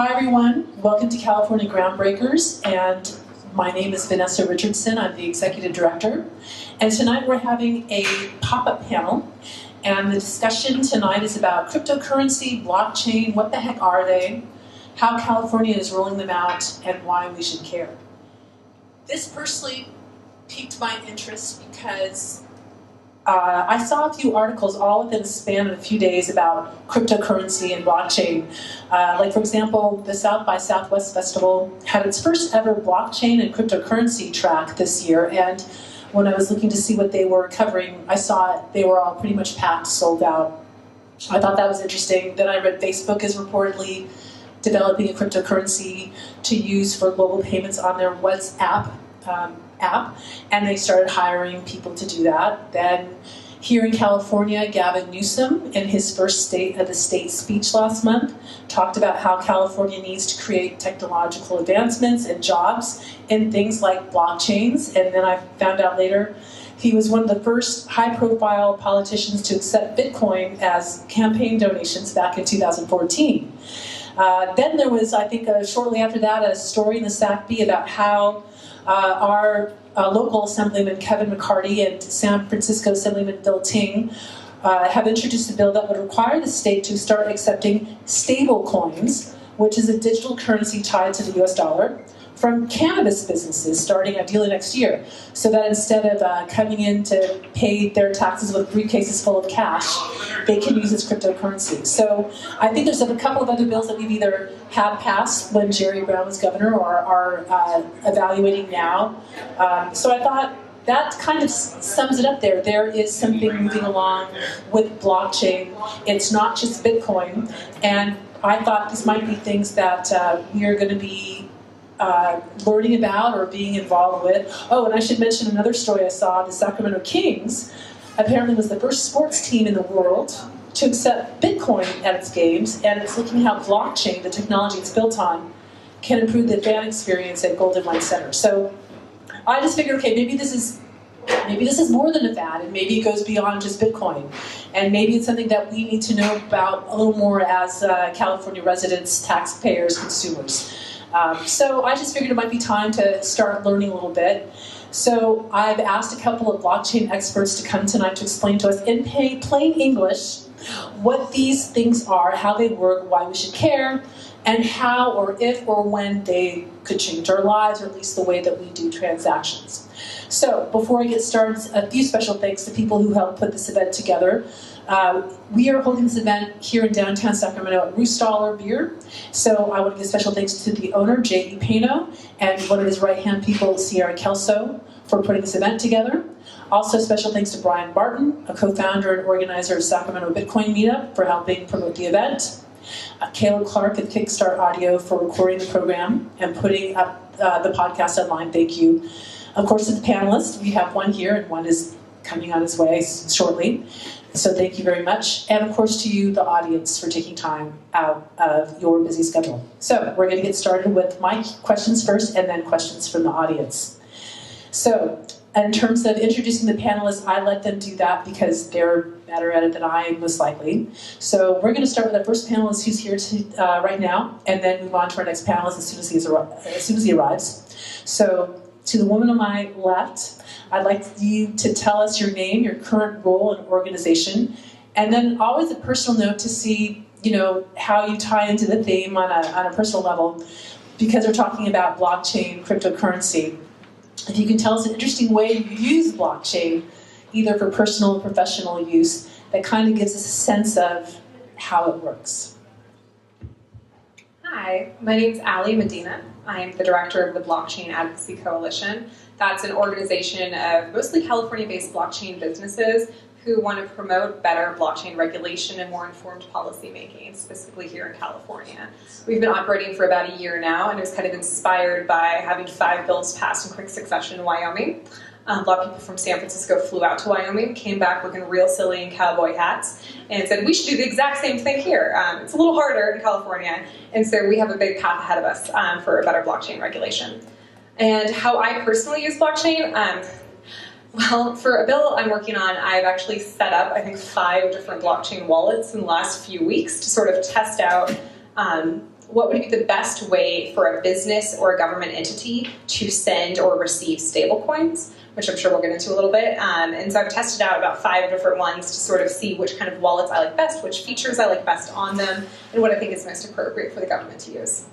Hi everyone, welcome to California Groundbreakers, and my name is Vanessa Richardson. I'm the Executive Director, and tonight we're having a pop-up panel, and the discussion tonight is about cryptocurrency, blockchain, what the heck are they, how California is rolling them out, and why we should care. This personally piqued my interest because I saw a few articles all within a span of a few days about cryptocurrency and blockchain. Like, for example, the South by Southwest Festival had its first ever blockchain and cryptocurrency track this year, and when I was looking to see what they were covering, I saw they were all pretty much packed, sold out. I thought that was interesting. Then I read Facebook is reportedly developing a cryptocurrency to use for global payments on their WhatsApp app, and they started hiring people to do that. Then here in California, Gavin Newsom, in his first State of the State speech last month, talked about how California needs to create technological advancements and jobs in things like blockchains. And then I found out later he was one of the first high-profile politicians to accept Bitcoin as campaign donations back in 2014. Then there was, I think, shortly after that, a story in the SACB about how our local Assemblyman Kevin McCarty and San Francisco Assemblyman Bill Ting have introduced a bill that would require the state to start accepting stablecoins, which is a digital currency tied to the US dollar, from cannabis businesses starting ideally next year, so that instead of coming in to pay their taxes with briefcases full of cash, they can use this cryptocurrency. So I think there's a couple of other bills that we've either had passed when Jerry Brown was governor or are evaluating now. So I thought that kind of sums it up there. There is something moving along with blockchain. It's not just Bitcoin. And I thought these might be things that we are going to be learning about or being involved with. Oh, and I should mention another story I saw. The Sacramento Kings apparently was the first sports team in the world to accept Bitcoin at its games, and it's looking how blockchain, the technology it's built on, can improve the fan experience at Golden Light Center. So I just figured, okay, maybe this is more than a fad, and maybe it goes beyond just Bitcoin, and maybe it's something that we need to know about a little more as California residents, taxpayers, consumers. So I just figured it might be time to start learning a little bit. So I've asked a couple of blockchain experts to come tonight to explain to us in plain English what these things are, how they work, why we should care, and how or if or when they could change our lives, or at least the way that we do transactions. So before I get started, a few special thanks to people who helped put this event together. We are holding this event here in downtown Sacramento at Roostaller Beer. So I want to give special thanks to the owner, J.E. Pano, and one of his right-hand people, Sierra Kelso, for putting this event together. Also special thanks to Brian Barton, a co-founder and organizer of Sacramento Bitcoin Meetup, for helping promote the event. Caleb Clark at Kickstart Audio for recording the program and putting up the podcast online. Thank you. Of course, to the panelists, we have one here and one is coming on his way shortly. So thank you very much. And of course to you, the audience, for taking time out of your busy schedule. So we're going to get started with my questions first and then questions from the audience. So in terms of introducing the panelists, I let them do that because they're better at it than I am, most likely. So we're going to start with our first panelist who's here right now, and then move on to our next panelist as soon as he arrives. So to the woman on my left, I'd like you to tell us your name, your current role and organization, and then always a personal note to see, how you tie into the theme on a personal level, because we're talking about blockchain, cryptocurrency. If you can tell us an interesting way you use blockchain, either for personal or professional use, that kind of gives us a sense of how it works. Hi, my name is Ally Medina. I am the director of the Blockchain Advocacy Coalition. That's an organization of mostly California-based blockchain businesses who want to promote better blockchain regulation and more informed policy making, specifically here in California. We've been operating for about a year now, and it was kind of inspired by having 5 bills passed in quick succession in Wyoming. A lot of people from San Francisco flew out to Wyoming, came back looking real silly in cowboy hats, and said, we should do the exact same thing here. It's a little harder in California, and so we have a big path ahead of us for a better blockchain regulation. And how I personally use blockchain, well, for a bill I'm working on, I've actually set up, I think, 5 different blockchain wallets in the last few weeks to sort of test out what would be the best way for a business or a government entity to send or receive stablecoins, which I'm sure we'll get into a little bit. And so I've tested out about 5 different ones to sort of see which kind of wallets I like best, which features I like best on them, and what I think is most appropriate for the government to use.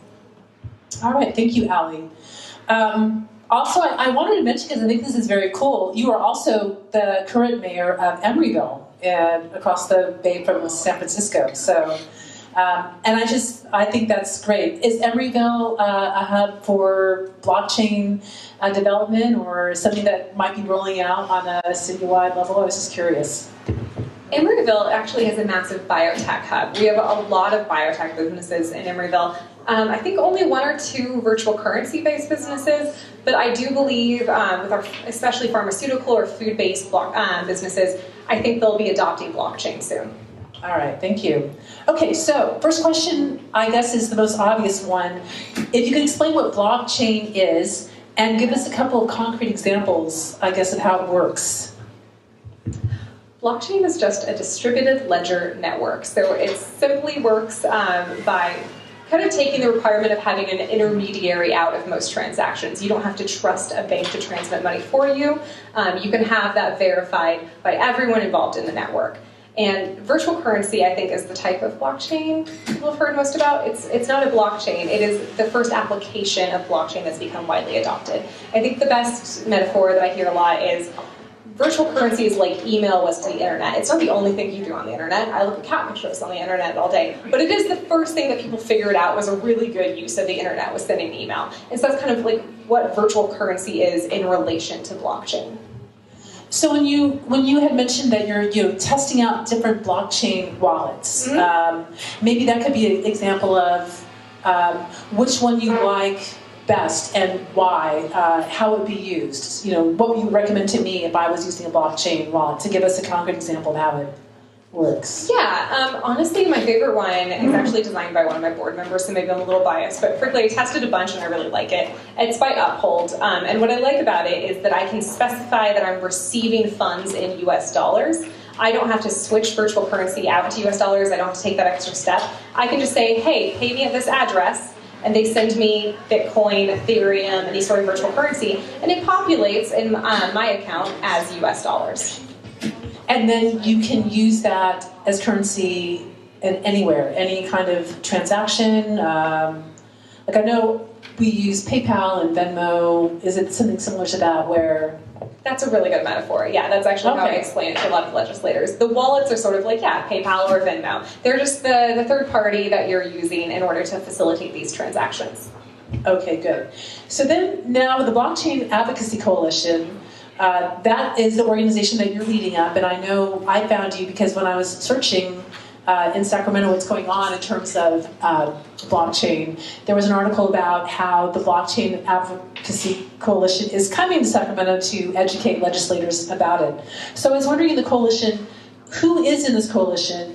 All right, thank you, Ally. Also, I wanted to mention, because I think this is very cool, you are also the current mayor of Emeryville, and across the bay from San Francisco. So, and I think that's great. Is Emeryville a hub for blockchain development, or something that might be rolling out on a citywide level? I was just curious. Emeryville actually has a massive biotech hub. We have a lot of biotech businesses in Emeryville. I think only 1 or 2 virtual currency-based businesses, but I do believe with our, especially pharmaceutical or food-based businesses, I think they'll be adopting blockchain soon. All right, thank you. Okay, so first question, I guess, is the most obvious one. If you could explain what blockchain is and give us a couple of concrete examples, I guess, of how it works. Blockchain is just a distributed ledger network. So it simply works by kind of taking the requirement of having an intermediary out of most transactions. You don't have to trust a bank to transmit money for you. You can have that verified by everyone involved in the network. And virtual currency, I think, is the type of blockchain people have heard most about. It's not a blockchain. It is the first application of blockchain that's become widely adopted. I think the best metaphor that I hear a lot is virtual currency is like email was to the internet. It's not the only thing you do on the internet. I look at cat pictures on the internet all day. But it is the first thing that people figured out was a really good use of the internet, was sending email. And so that's kind of like what virtual currency is in relation to blockchain. So when you had mentioned that you're testing out different blockchain wallets, maybe that could be an example of which one you like best and why, how it would be used. What would you recommend to me if I was using a blockchain wallet, to give us a concrete example of how it works? Yeah, honestly, my favorite one is actually designed by one of my board members, so maybe I'm a little biased, but frankly, I tested a bunch and I really like it. It's by Uphold, and what I like about it is that I can specify that I'm receiving funds in US dollars. I don't have to switch virtual currency out to US dollars. I don't have to take that extra step. I can just say, hey, pay me at this address, and they send me Bitcoin, Ethereum, and these sort of virtual currency, and it populates in my account as US dollars. And then you can use that as currency anywhere, any kind of transaction. Like I know we use PayPal and Venmo. Is it something similar to that where? That's a really good metaphor. Yeah, that's actually how I explain it to a lot of legislators. The wallets are sort of like, PayPal or Venmo. They're just the third party that you're using in order to facilitate these transactions. Okay, good. So then now the Blockchain Advocacy Coalition, that is the organization that you're leading up, and I know I found you because when I was searching in Sacramento what's going on in terms of blockchain, there was an article about how the Blockchain Advocacy Coalition is coming to Sacramento to educate legislators about it. So I was wondering in the coalition, who is in this coalition?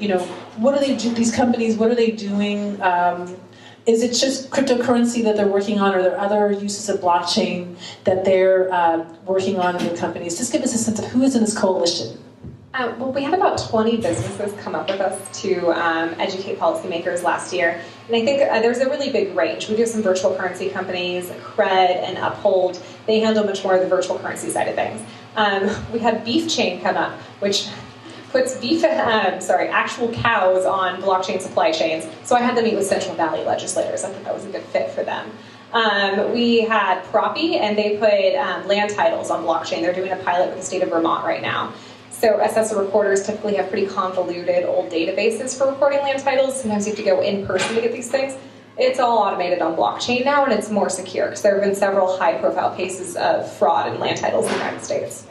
What are they do? These companies, what are they doing? Is it just cryptocurrency that they're working on, or are there other uses of blockchain that they're working on in the companies? Just give us a sense of who is in this coalition. Well, we had about 20 businesses come up with us to educate policymakers last year. And I think there's a really big range. We do some virtual currency companies, Cred and Uphold. They handle much more of the virtual currency side of things. We had Beef Chain come up, which puts actual cows on blockchain supply chains. So I had them meet with Central Valley legislators. I thought that was a good fit for them. We had Proppy, and they put land titles on blockchain. They're doing a pilot with the state of Vermont right now. So assessor recorders typically have pretty convoluted old databases for recording land titles. Sometimes you have to go in person to get these things. It's all automated on blockchain now, and it's more secure because there have been several high-profile cases of fraud in land titles in the United States.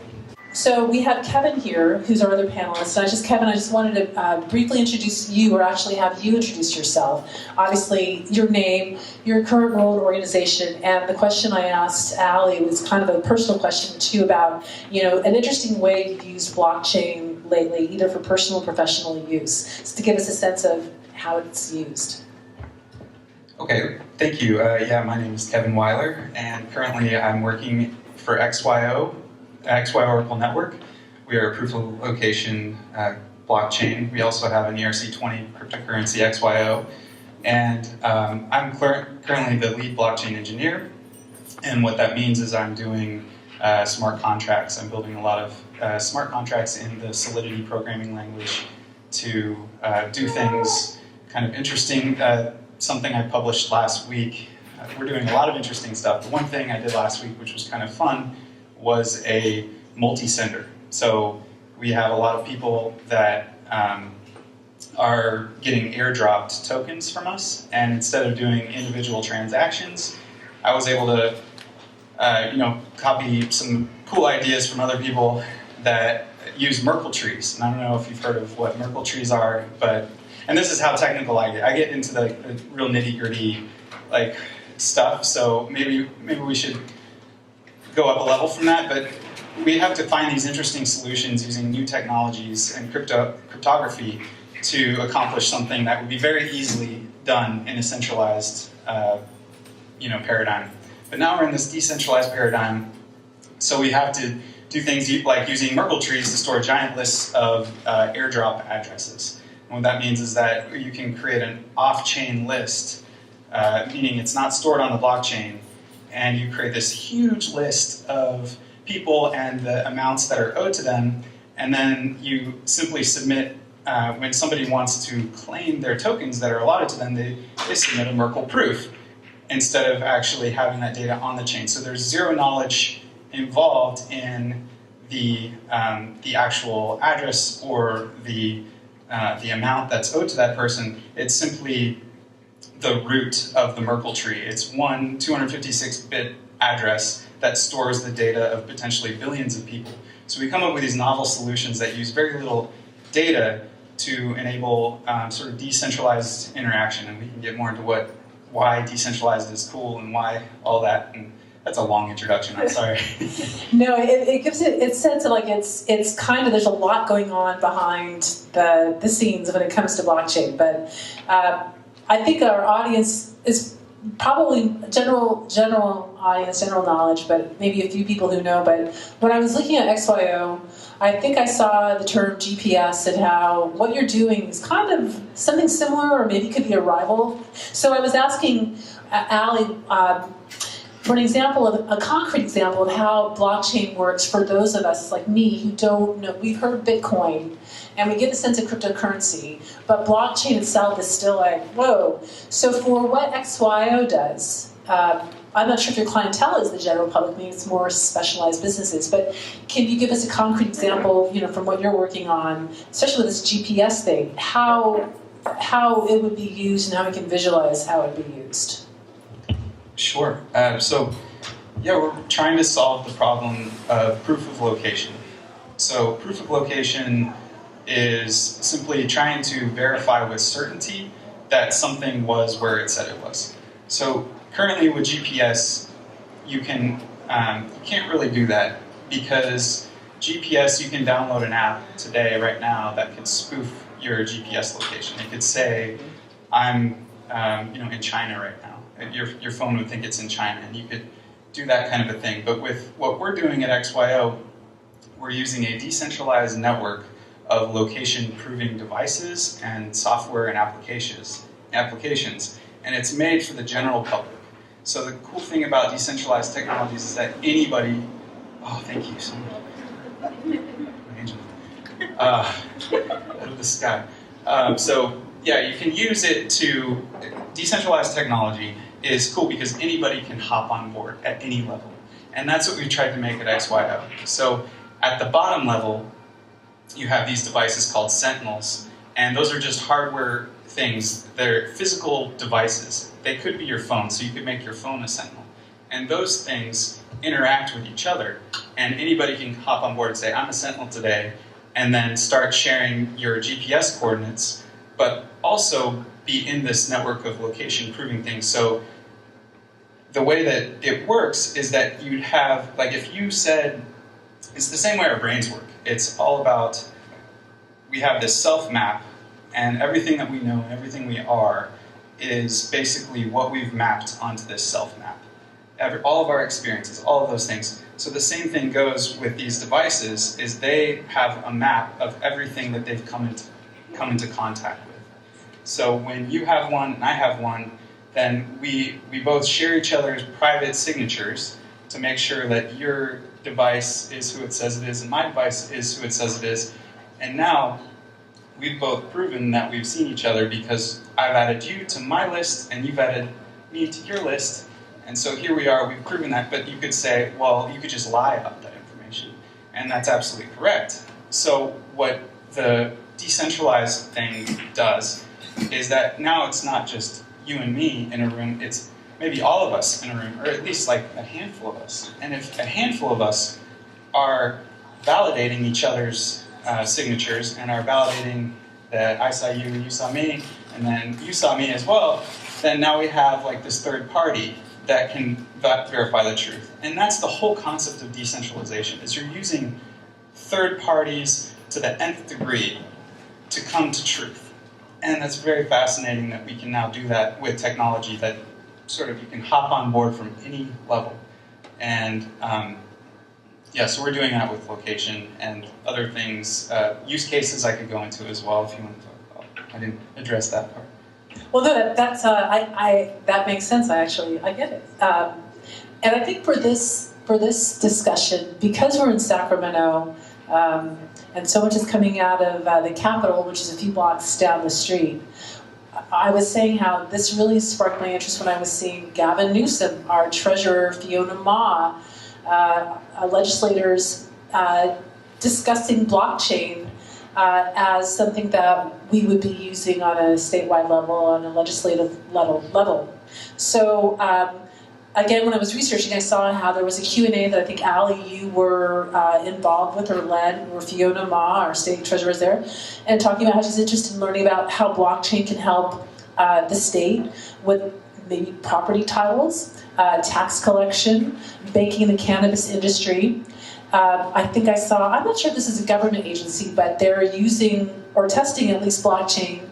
So we have Kevin here, who's our other panelist. Kevin, I just wanted to briefly introduce you, or actually have you introduce yourself. Obviously, your name, your current role in the organization, and the question I asked Ally was kind of a personal question too about, an interesting way you've used blockchain lately, either for personal or professional use, just to give us a sense of how it's used. Okay, thank you. My name is Kevin Weiler, and currently I'm working for XY Oracle Network. We are a proof of location blockchain. We also have an ERC20 cryptocurrency XYO. And I'm currently the lead blockchain engineer. And what that means is I'm doing smart contracts. I'm building a lot of smart contracts in the Solidity programming language to do things kind of interesting. Something I published last week. We're doing a lot of interesting stuff. The one thing I did last week, which was kind of fun, was a multi-sender. So we have a lot of people that are getting airdropped tokens from us, and instead of doing individual transactions, I was able to copy some cool ideas from other people that use Merkle trees. And I don't know if you've heard of what Merkle trees are, and this is how technical I get. I get into the real nitty-gritty stuff, so maybe we should go up a level from that, but we have to find these interesting solutions using new technologies and cryptography to accomplish something that would be very easily done in a centralized paradigm. But now we're in this decentralized paradigm, so we have to do things like using Merkle trees to store giant lists of airdrop addresses. And what that means is that you can create an off-chain list, meaning it's not stored on the blockchain, and you create this huge list of people and the amounts that are owed to them, and then you simply submit, when somebody wants to claim their tokens that are allotted to them, they submit a Merkle proof instead of actually having that data on the chain. So there's zero knowledge involved in the actual address or the amount that's owed to that person. It's simply the root of the Merkle tree. It's one 256-bit address that stores the data of potentially billions of people. So we come up with these novel solutions that use very little data to enable sort of decentralized interaction, and we can get more into why decentralized is cool and why all that. And that's a long introduction. I'm sorry. No, it gives it sense of it's kind of, there's a lot going on behind the scenes when it comes to blockchain, but I think our audience is probably general audience, general knowledge, but maybe a few people who know. But when I was looking at XYO, I think I saw the term GPS and how what you're doing is kind of something similar, or maybe could be a rival. So I was asking Ally for an example of a concrete example of how blockchain works for those of us like me who don't know. We've heard Bitcoin, and we get a sense of cryptocurrency, but blockchain itself is still like, whoa. So for what XYO does, I'm not sure if your clientele is the general public, maybe it's more specialized businesses, but can you give us a concrete example, from what you're working on, especially with this GPS thing, how it would be used and how we can visualize how it would be used? Sure. We're trying to solve the problem of proof of location. So proof of location is simply trying to verify with certainty that something was where it said it was. So currently with GPS, you can't really do that, because GPS, you can download an app today, right now, that could spoof your GPS location. It could say, I'm in China right now. Your phone would think it's in China, and you could do that kind of a thing. But with what we're doing at XYO, we're using a decentralized network of location-proving devices and software and applications, and it's made for the general public. So the cool thing about decentralized technologies is that anybody, thank you so much, angel, out of the sky. You can use it to, decentralized technology is cool because anybody can hop on board at any level. And that's what we tried to make at XYO. So at the bottom level, you have these devices called Sentinels, and those are just hardware things. They're physical devices. They could be your phone, so you could make your phone a Sentinel. And those things interact with each other, and anybody can hop on board and say, I'm a Sentinel today, and then start sharing your GPS coordinates, but also be in this network of location proving things. So the way that it works is that you'd have, if you said, it's the same way our brains work. It's all about, we have this self-map, and everything that we know and everything we are is basically what we've mapped onto this self-map. All of our experiences, all of those things. So the same thing goes with these devices, is they have a map of everything that they've come into contact with. So when you have one and I have one, then we both share each other's private signatures to make sure that your device is who it says it is and my device is who it says it is. And now we've both proven that we've seen each other because I've added you to my list and you've added me to your list. And so here we are, we've proven that, but you could say, well, you could just lie about that information. And that's absolutely correct. So what the decentralized thing does is that now it's not just you and me in a room, it's maybe all of us in a room, or at least like a handful of us. And if a handful of us are validating each other's signatures and are validating that I saw you and you saw me, and then you saw me as well, then now we have like this third party that can verify the truth. And that's the whole concept of decentralization, is you're using third parties to the nth degree to come to truth. And that's very fascinating that we can now do that with technology that sort of you can hop on board from any level. And yeah, so we're doing that with location and other things, use cases I could go into as well if you want to talk about. I didn't address that part. Well, no, that's that makes sense. I get it. And I think for this discussion, because we're in Sacramento, and so much is coming out of the Capitol, which is a few blocks down the street. I was saying how this really sparked my interest when I was seeing Gavin Newsom, our treasurer, Fiona Ma, legislators discussing blockchain as something that we would be using on a statewide level, on a legislative level. So again, when I was researching, I saw how there was a Q&A that I think, Ally, you were involved with or led, where Fiona Ma, our state treasurer, was there, and talking about how she's interested in learning about how blockchain can help the state with maybe property titles, tax collection, banking in the cannabis industry. I think I saw, I'm not sure if this is a government agency, but they're using or testing at least blockchain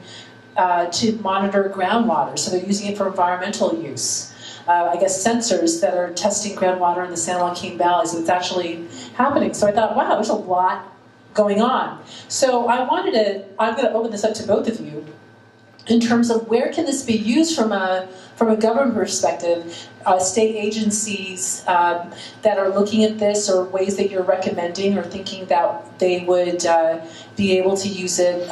to monitor groundwater. So they're using it for environmental use. I guess sensors that are testing groundwater in the San Joaquin Valley, so it's actually happening. So I thought, wow, there's a lot going on. So I'm going to open this up to both of you in terms of where can this be used from a government perspective, state agencies that are looking at this, or ways that you're recommending or thinking that they would be able to use it,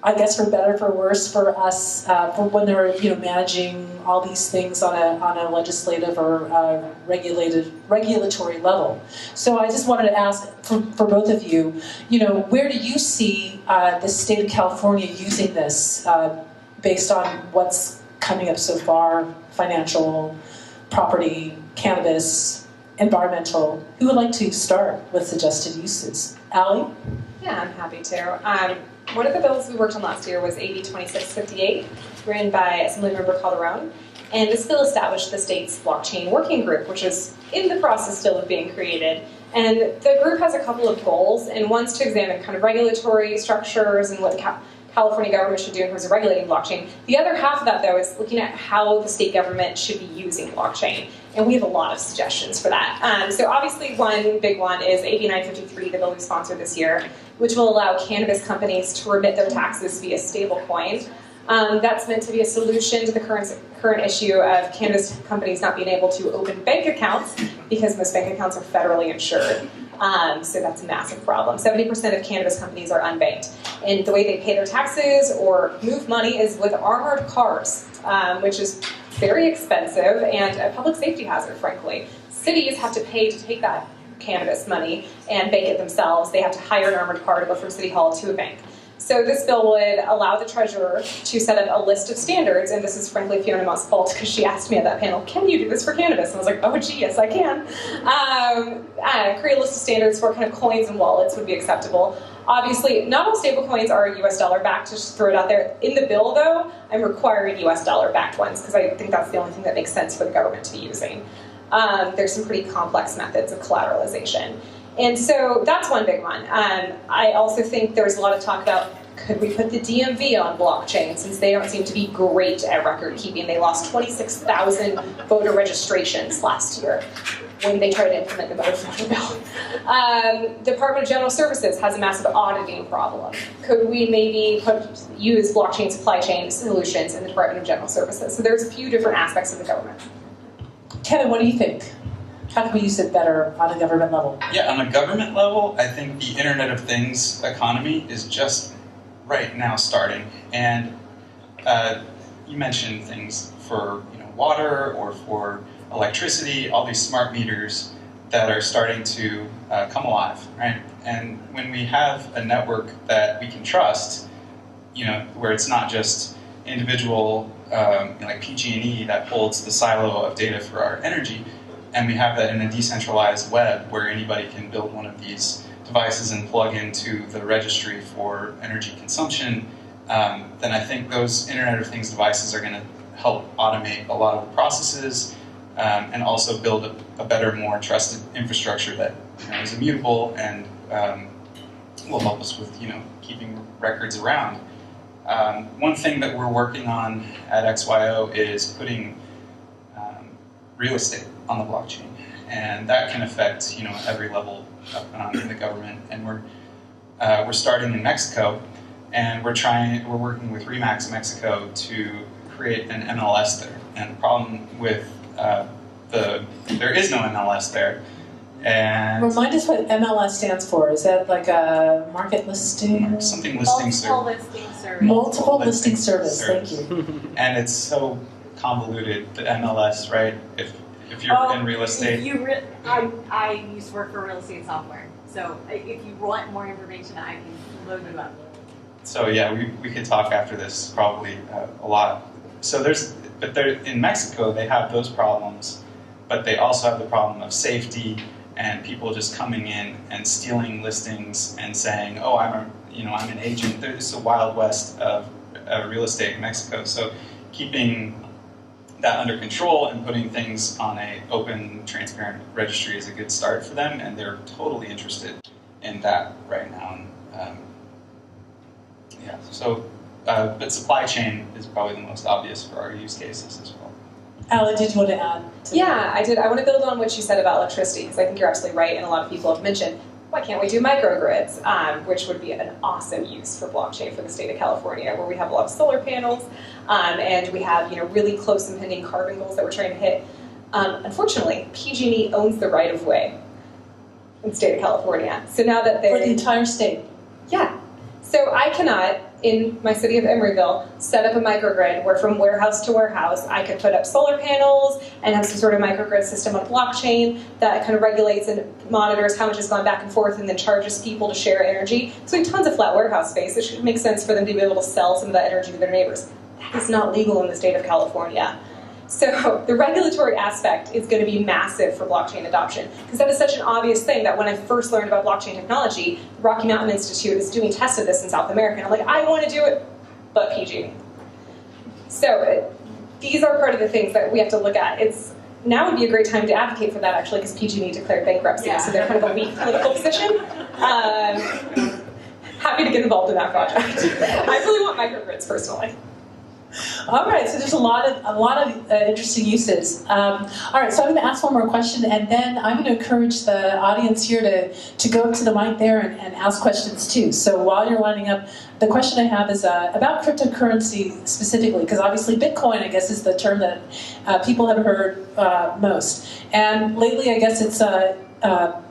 I guess for better, for worse, for us, for when they're managing all these things on a legislative or regulatory level. So I just wanted to ask for both of you, where do you see the state of California using this based on what's coming up so far, financial, property, cannabis, environmental? Who would like to start with suggested uses? Ally? Yeah, I'm happy to. One of the bills we worked on last year was AB 2658, written by Assemblymember Calderon. And this bill established the state's blockchain working group, which is in the process still of being created. And the group has a couple of goals, and one's to examine kind of regulatory structures and what the California government should do in terms of regulating blockchain. The other half of that, though, is looking at how the state government should be using blockchain. And we have a lot of suggestions for that. So obviously one big one is AB 953, the bill we sponsored this year, which will allow cannabis companies to remit their taxes via stablecoin. That's meant to be a solution to the current issue of cannabis companies not being able to open bank accounts because most bank accounts are federally insured. So that's a massive problem. 70% of cannabis companies are unbanked. And the way they pay their taxes or move money is with armored cars, which is very expensive and a public safety hazard, frankly. Cities have to pay to take that cannabis money and bank it themselves. They have to hire an armored car to go from City Hall to a bank. So this bill would allow the treasurer to set up a list of standards, and this is frankly Fiona Ma's fault because she asked me at that panel, can you do this for cannabis? And I was like, oh gee, yes I can. Create a list of standards for kind of coins and wallets would be acceptable. Obviously, not all stablecoins are US dollar backed, to just throw it out there. In the bill though, I'm requiring US dollar backed ones because I think that's the only thing that makes sense for the government to be using. There's some pretty complex methods of collateralization. And so that's one big one. I also think there's a lot of talk about, could we put the DMV on blockchain, since they don't seem to be great at record keeping. They lost 26,000 voter registrations last year when they tried to implement the voter fraud bill. Department of General Services has a massive auditing problem. Could we maybe use blockchain supply chain solutions in the Department of General Services? So there's a few different aspects of the government. Kevin, what do you think? How can we use it better on a government level? Yeah, on a government level, I think the Internet of Things economy is just right now starting. And you mentioned things for water or for electricity, all these smart meters that are starting to come alive, right? And when we have a network that we can trust, where it's not just individual, like PG&E that holds the silo of data for our energy, and we have that in a decentralized web where anybody can build one of these devices and plug into the registry for energy consumption, then I think those Internet of Things devices are going to help automate a lot of the processes and also build a better, more trusted infrastructure that is immutable and will help us with keeping records around. One thing that we're working on at XYO is putting real estate on the blockchain, and that can affect every level in the government. And we're starting in Mexico, and we're working with Remax Mexico to create an MLS there. And the problem with there is no MLS there. And remind us what MLS stands for. Is that like a market listing? Something listing service. Multiple listing service. Thank you. And it's so convoluted, the MLS, right? If you're in real estate. I used to work for real estate software. So if you want more information, I can load you up. So yeah, we could talk after this probably a lot. So in Mexico, they have those problems, but they also have the problem of safety and people just coming in and stealing listings and saying, "Oh, I'm an agent." There's a wild west of real estate in Mexico. So keeping that under control and putting things on an open, transparent registry is a good start for them, and they're totally interested in that right now. But supply chain is probably the most obvious for our use cases as well. Ally, did you want to add? Yeah, I did. I want to build on what you said about electricity, because I think you're absolutely right, and a lot of people have mentioned, why can't we do microgrids, which would be an awesome use for blockchain for the state of California, where we have a lot of solar panels, and we have really close impending carbon goals that we're trying to hit. Unfortunately, PG&E owns the right-of-way in the state of California. So now that they're... For the entire state? Yeah. So I cannot, in my city of Emeryville, set up a microgrid where from warehouse to warehouse I could put up solar panels and have some sort of microgrid system on blockchain that kind of regulates and monitors how much has gone back and forth and then charges people to share energy. So we have tons of flat warehouse space. It should make sense for them to be able to sell some of that energy to their neighbors. That is not legal in the state of California. So the regulatory aspect is going to be massive for blockchain adoption, because that is such an obvious thing that when I first learned about blockchain technology, the Rocky Mountain Institute is doing tests of this in South America, and I'm like, I want to do it, but PG. So these are part of the things that we have to look at. Now would be a great time to advocate for that, actually, because PG&E declared bankruptcy, so they're kind of a weak political position. Happy to get involved in that project. I really want microgrids, personally. All right, so there's a lot of interesting uses. All right, so I'm going to ask one more question, and then I'm going to encourage the audience here to go up to the mic there and ask questions too. So while you're lining up, the question I have is about cryptocurrency specifically, because obviously Bitcoin, I guess, is the term that people have heard most. And lately, I guess it's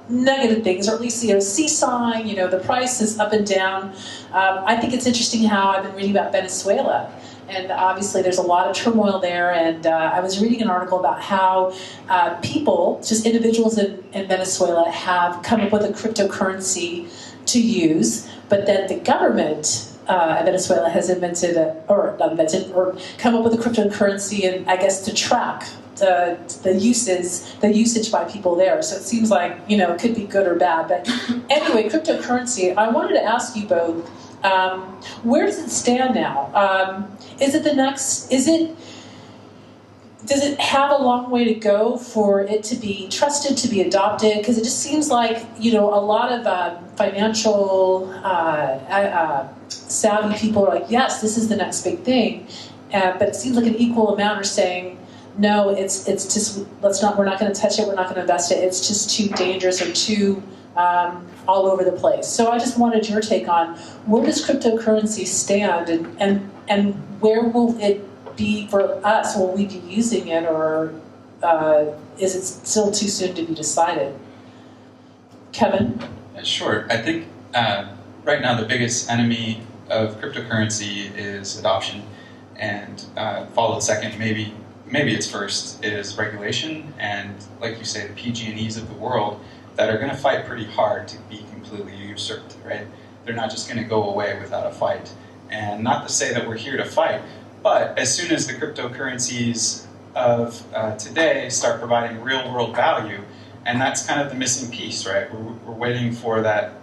negative things, or at least seesawing. The price is up and down. I think it's interesting how I've been reading about Venezuela. And obviously there's a lot of turmoil there, and I was reading an article about how people, just individuals in Venezuela, have come up with a cryptocurrency to use, but then the government in Venezuela has come up with a cryptocurrency, and I guess to track the usage by people there. So it seems like, it could be good or bad. But anyway, cryptocurrency, I wanted to ask you both, where does it stand now? Does it have a long way to go for it to be trusted, to be adopted? Because it just seems like, a lot of financial savvy people are like, yes, this is the next big thing. But it seems like an equal amount are saying, no, it's just, we're not going to touch it, we're not going to invest it, it's just too dangerous or too all over the place. So I just wanted your take on where does cryptocurrency stand, and where will it be for us? Will we be using it, or is it still too soon to be decided? Kevin? Sure. I think right now the biggest enemy of cryptocurrency is adoption, and followed second, maybe it's first, is regulation, and like you say, the PG&Es of the world that are going to fight pretty hard to be completely usurped, right? They're not just going to go away without a fight. And not to say that we're here to fight, but as soon as the cryptocurrencies of today start providing real-world value, and that's kind of the missing piece, right? We're waiting for that.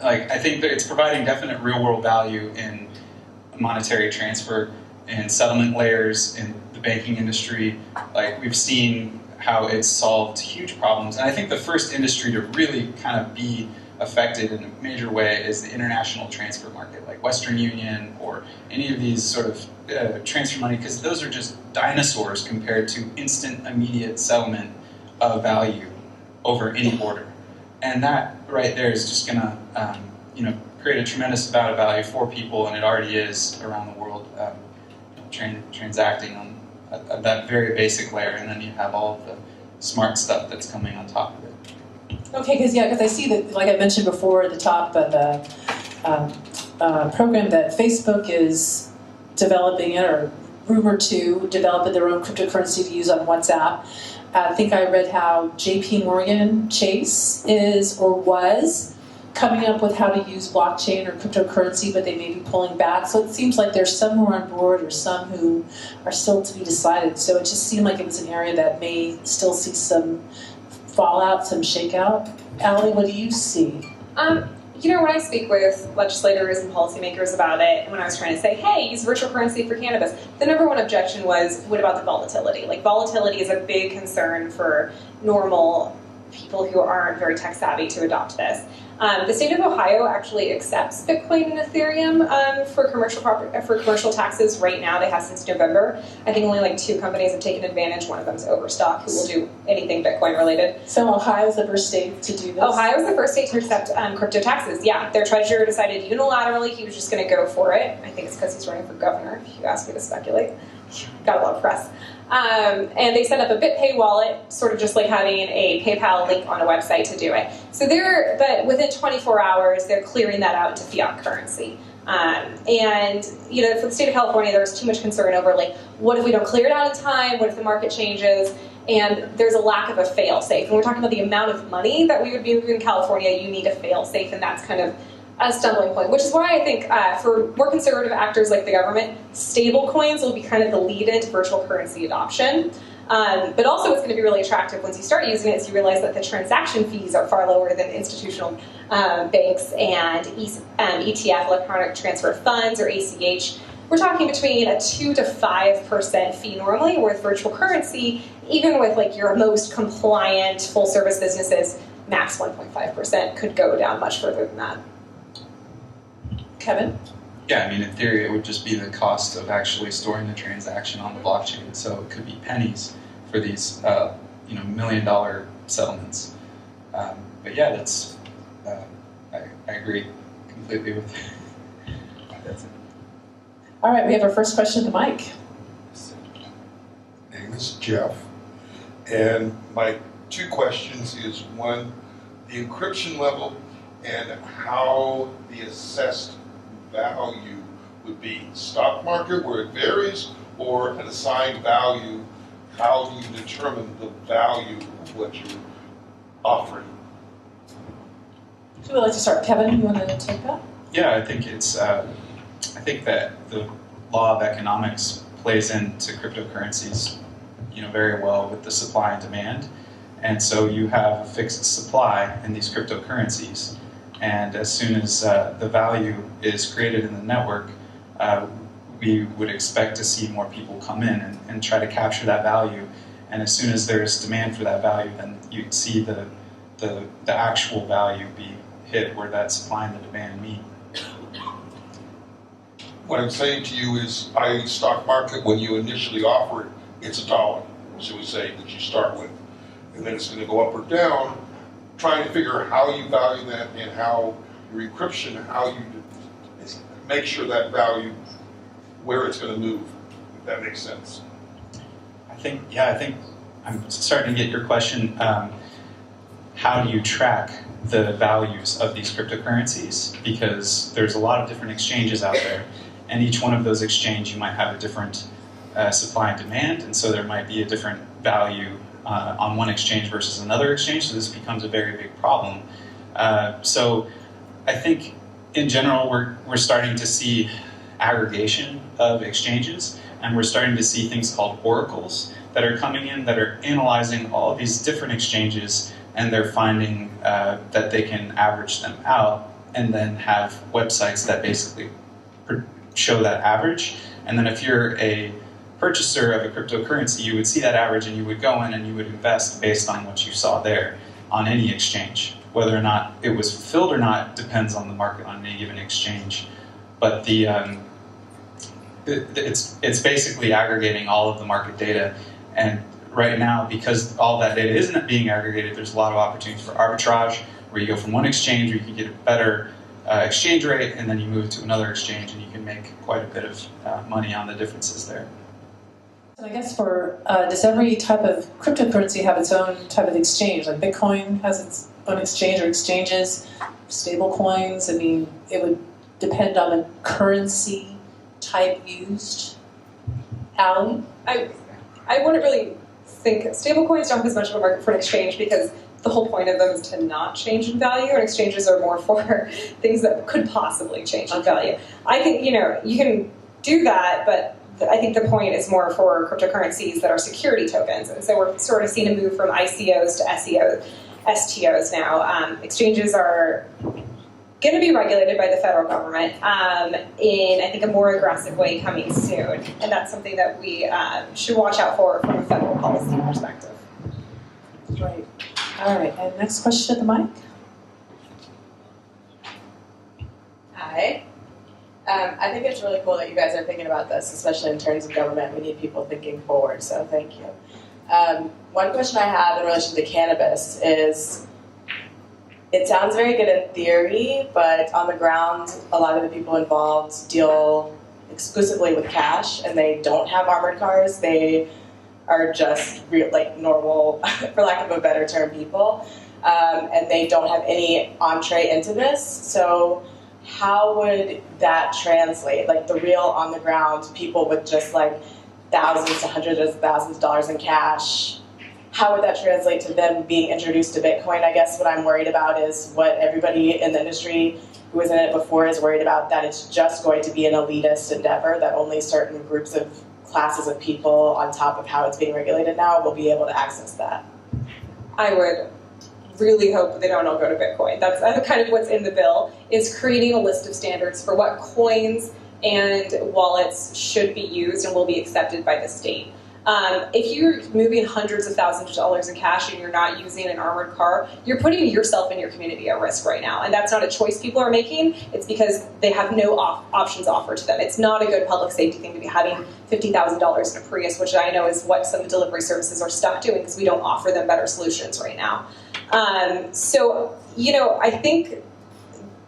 I think that it's providing definite real-world value in monetary transfer, in settlement layers, in the banking industry. Like, we've seen how it's solved huge problems. And I think the first industry to really kind of be affected in a major way is the international transfer market, like Western Union or any of these sort of transfer money, because those are just dinosaurs compared to instant, immediate settlement of value over any border. And that right there is just going to create a tremendous amount of value for people, and it already is around the world, transacting on that very basic layer, and then you have all of the smart stuff that's coming on top of it. Okay, because I see that, like I mentioned before at the top of the program, that Facebook is developing it, or rumored to develop their own cryptocurrency to use on WhatsApp. I think I read how JP Morgan Chase is, or was, coming up with how to use blockchain or cryptocurrency, but they may be pulling back. So it seems like there's some who are on board or some who are still to be decided. So it just seemed like it was an area that may still see some fallout, some shakeout. Ally, what do you see? When I speak with legislators and policymakers about it, and when I was trying to say, hey, use virtual currency for cannabis, the number one objection was, what about the volatility? Like, volatility is a big concern for normal people who aren't very tech savvy to adopt this. The state of Ohio actually accepts Bitcoin and Ethereum for commercial taxes right now. They have since November. I think only like 2 companies have taken advantage. One of them is Overstock, who will do anything Bitcoin related. So Ohio's the first state to do this? Ohio's the first state to accept crypto taxes. Yeah, their treasurer decided unilaterally he was just going to go for it. I think it's because he's running for governor, if you ask me to speculate. Got a lot of press. And they set up a BitPay wallet, sort of just like having a PayPal link on a website to do it. So but within 24 hours, they're clearing that out into fiat currency. And for the state of California, there's too much concern over, like, what if we don't clear it out in time? What if the market changes? And there's a lack of a fail-safe. And we're talking about the amount of money that we would be moving in California. You need a fail-safe, and that's kind of a stumbling point, which is why I think for more conservative actors like the government, stablecoins will be kind of the lead-in to virtual currency adoption. But also what's going to be really attractive once you start using it is you realize that the transaction fees are far lower than institutional banks and ETF, electronic transfer of funds, or ACH. We're talking between a 2 to 5% fee normally, with virtual currency, even with like your most compliant full-service businesses, max 1.5%, could go down much further than that. Kevin? Yeah, I mean, in theory, it would just be the cost of actually storing the transaction on the blockchain. So it could be pennies for these, $1 million settlements. But yeah, that's I agree completely with you. That's it. All right, we have our first question at the mic. My name is Jeff, and my 2 questions is, one, the encryption level and how the assessed value would be stock market where it varies, or an assigned value. How do you determine the value of what you're offering? Who would like to start? Kevin, you want to take that? Yeah, I think I think that the law of economics plays into cryptocurrencies, very well with the supply and demand. And so you have a fixed supply in these cryptocurrencies. And as soon as the value is created in the network, we would expect to see more people come in and try to capture that value. And as soon as there's demand for that value, then you see the actual value be hit where that supply and the demand meet. What I'm saying to you is, i.e. stock market, when you initially offer it, it's $1, shall we say, that you start with. And then it's going to go up or down trying to figure out how you value that and how your encryption, how you make sure that value, where it's going to move, if that makes sense. I think I'm starting to get your question. How do you track the values of these cryptocurrencies? Because there's a lot of different exchanges out there, and each one of those exchanges, you might have a different supply and demand, and so there might be a different value on one exchange versus another exchange, so this becomes a very big problem. So I think in general we're starting to see aggregation of exchanges, and we're starting to see things called oracles that are coming in that are analyzing all of these different exchanges, and they're finding that they can average them out and then have websites that basically show that average. And then if you're a purchaser of a cryptocurrency, you would see that average and you would go in and you would invest based on what you saw there on any exchange. Whether or not it was fulfilled or not depends on the market on any given exchange. But it's basically aggregating all of the market data. And right now, because all that data isn't being aggregated, there's a lot of opportunities for arbitrage, where you go from one exchange where you can get a better exchange rate, and then you move to another exchange and you can make quite a bit of money on the differences there. And I guess does every type of cryptocurrency have its own type of exchange? Like Bitcoin has its own exchange or exchanges, stablecoins. I mean, it would depend on the currency type used. Ally? I wouldn't really think stablecoins don't have as much of a market for an exchange, because the whole point of them is to not change in value, and exchanges are more for things that could possibly change in value. I think, you can do that, but I think the point is more for cryptocurrencies that are security tokens. And so we're sort of seeing a move from ICOs to STOs now. Exchanges are going to be regulated by the federal government in, I think, a more aggressive way coming soon. And that's something that we should watch out for from a federal policy perspective. Right. All right. And next question at the mic. Hi. I think it's really cool that you guys are thinking about this, especially in terms of government. We need people thinking forward, so thank you. One question I have in relation to cannabis is, it sounds very good in theory, but on the ground, a lot of the people involved deal exclusively with cash, and they don't have armored cars. They are just like normal, for lack of a better term, people, and they don't have any entree into this. So how would that translate? Like the real on the ground people with just like thousands to hundreds of thousands of dollars in cash, how would that translate to them being introduced to Bitcoin? I guess what I'm worried about is what everybody in the industry who was in it before is worried about, that it's just going to be an elitist endeavor, that only certain groups of classes of people, on top of how it's being regulated now, will be able to access that. I would really hope they don't all go to Bitcoin. That's kind of what's in the bill, is creating a list of standards for what coins and wallets should be used and will be accepted by the state. If you're moving hundreds of thousands of dollars in cash and you're not using an armored car, you're putting yourself and your community at risk right now. And that's not a choice people are making. It's because they have no options offered to them. It's not a good public safety thing to be having $50,000 in a Prius, which I know is what some delivery services are stuck doing because we don't offer them better solutions right now. I think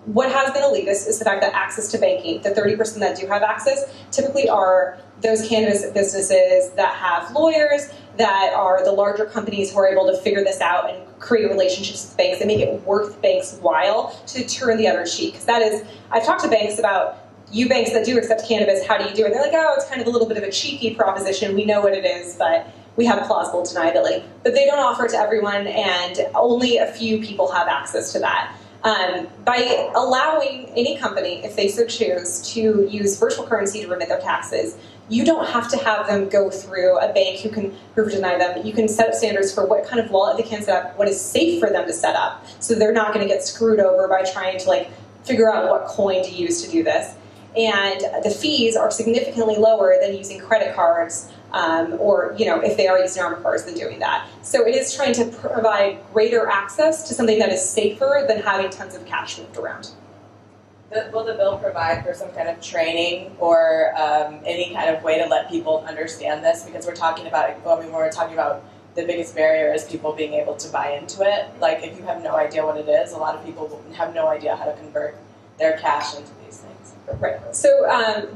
what has been elitist is the fact that access to banking, the 30% that do have access, typically are those cannabis businesses that have lawyers, that are the larger companies who are able to figure this out and create relationships with banks and make it worth banks' while to turn the other cheek. Because that is, I've talked to banks about, you banks that do accept cannabis, how do you do it? They're like, oh, it's kind of a little bit of a cheeky proposition. We know what it is, but we have plausible deniability. But they don't offer it to everyone, and only a few people have access to that. By allowing any company, if they so choose, to use virtual currency to remit their taxes, you don't have to have them go through a bank who can deny them. You can set up standards for what kind of wallet they can set up, what is safe for them to set up, so they're not going to get screwed over by trying to figure out what coin to use to do this. And the fees are significantly lower than using credit cards, or if they are using armored cars, than doing that. So it is trying to provide greater access to something that is safer than having tons of cash moved around. Will the bill provide for some kind of training or any kind of way to let people understand this? Because we're talking about, when we're talking about the biggest barrier is people being able to buy into it. Like, if you have no idea what it is, a lot of people have no idea how to convert their cash into these things. Right. So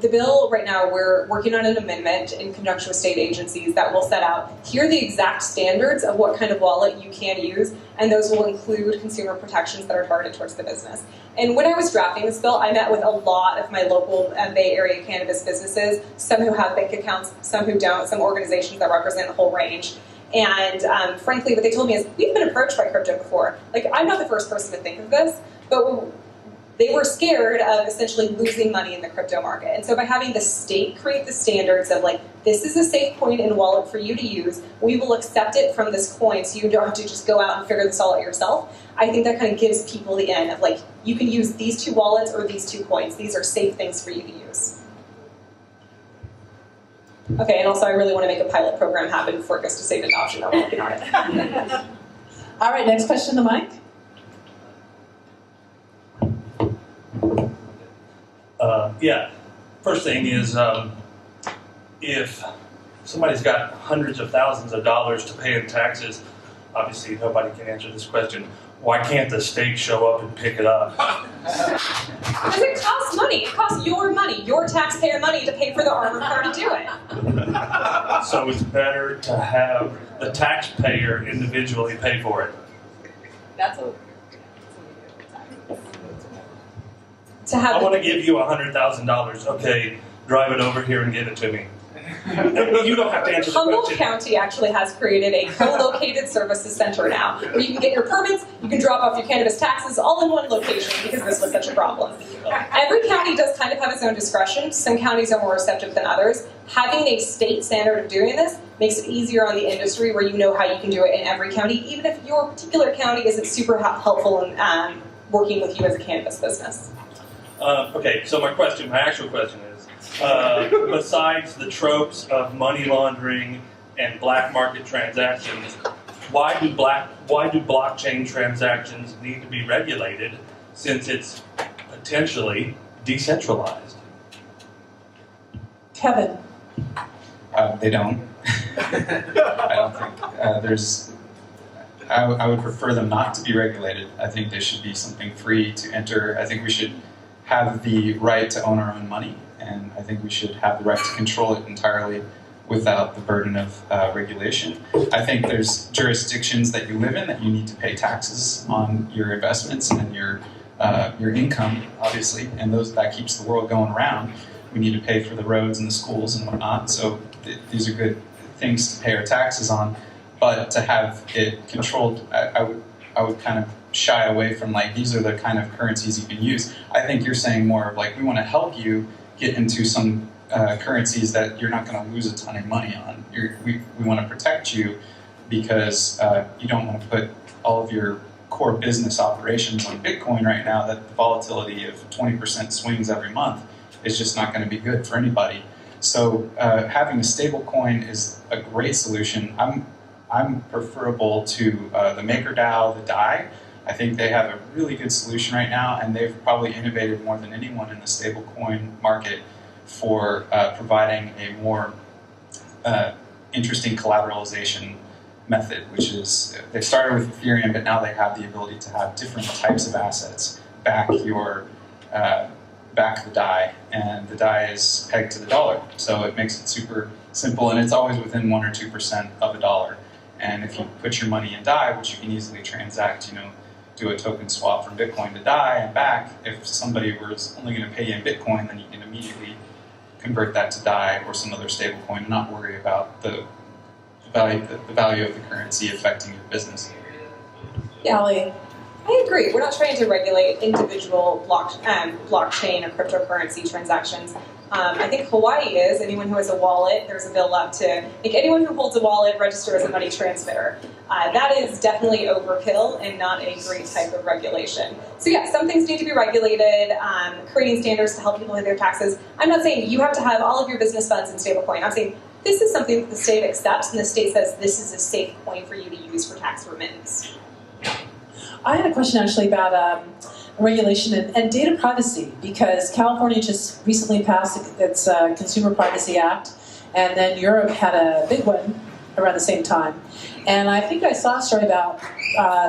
the bill right now, we're working on an amendment in conjunction with state agencies that will set out, here are the exact standards of what kind of wallet you can use, and those will include consumer protections that are targeted towards the business. And when I was drafting this bill, I met with a lot of my local Bay Area cannabis businesses, some who have bank accounts, some who don't, some organizations that represent the whole range. And frankly, what they told me is, we've been approached by crypto before. Like, I'm not the first person to think of this, but they were scared of essentially losing money in the crypto market. And so by having the state create the standards of, like, this is a safe coin and wallet for you to use, we will accept it from this coin so you don't have to just go out and figure this all out yourself. I think that kind of gives people the end of, like, you can use these 2 wallets or these 2 coins. These are safe things for you to use. Okay, and also I really want to make a pilot program happen before it goes to state adoption. I'm working on it. All right, next question to the mic. Yeah, first thing is if somebody's got hundreds of thousands of dollars to pay in taxes, obviously nobody can answer this question. Why can't the state show up and pick it up? Because it costs money. It costs your money, your taxpayer money, to pay for the armored car to do it. So it's better to have the taxpayer individually pay for it. That's what To have I want to give you $100,000. Okay, drive it over here and give it to me. You don't have to answer the Humboldt question. County actually has created a co-located services center now, where you can get your permits, you can drop off your cannabis taxes all in one location, because this was such a problem. Every county does kind of have its own discretion. Some counties are more receptive than others. Having a state standard of doing this makes it easier on the industry, where you know how you can do it in every county, even if your particular county isn't super helpful in working with you as a cannabis business. Okay, so my actual question is, besides the tropes of money laundering and black market transactions, why do blockchain transactions need to be regulated, since it's potentially decentralized? Kevin. They don't. I don't think I would prefer them not to be regulated. I think there should be something free to enter. I think we should have the right to own our own money, and I think we should have the right to control it entirely without the burden of regulation. I think there's jurisdictions that you live in that you need to pay taxes on your investments and your income, obviously, and that keeps the world going around. We need to pay for the roads and the schools and whatnot, so these are good things to pay our taxes on, but to have it controlled, I would kind of shy away from, like, these are the kind of currencies you can use. I think you're saying more of, like, we want to help you get into some currencies that you're not going to lose a ton of money on. We want to protect you because you don't want to put all of your core business operations on Bitcoin right now, that the volatility of 20% swings every month is just not going to be good for anybody. So having a stable coin is a great solution. I'm preferable to the MakerDAO, the DAI. I think they have a really good solution right now, and they've probably innovated more than anyone in the stablecoin market for providing a more interesting collateralization method, which is, they started with Ethereum, but now they have the ability to have different types of assets back the DAI, and the DAI is pegged to the dollar, so it makes it super simple, and it's always within 1 or 2% of a dollar. And if you put your money in DAI, which you can easily transact, do a token swap from Bitcoin to DAI and back. If somebody was only going to pay you in Bitcoin, then you can immediately convert that to DAI or some other stablecoin and not worry about the value of the currency affecting your business. Yeah, I agree. We're not trying to regulate individual blockchain or cryptocurrency transactions. I think Hawaii is. Anyone who has a wallet, there's a bill up to make anyone who holds a wallet register as a money transmitter. That is definitely overkill and not a great type of regulation. So yeah, some things need to be regulated, creating standards to help people pay their taxes. I'm not saying you have to have all of your business funds in stablecoin. I'm saying this is something that the state accepts, and the state says this is a safe coin for you to use for tax remittance. I had a question actually about regulation and data privacy, because California just recently passed its Consumer Privacy Act, and then Europe had a big one around the same time. And I think I saw a story about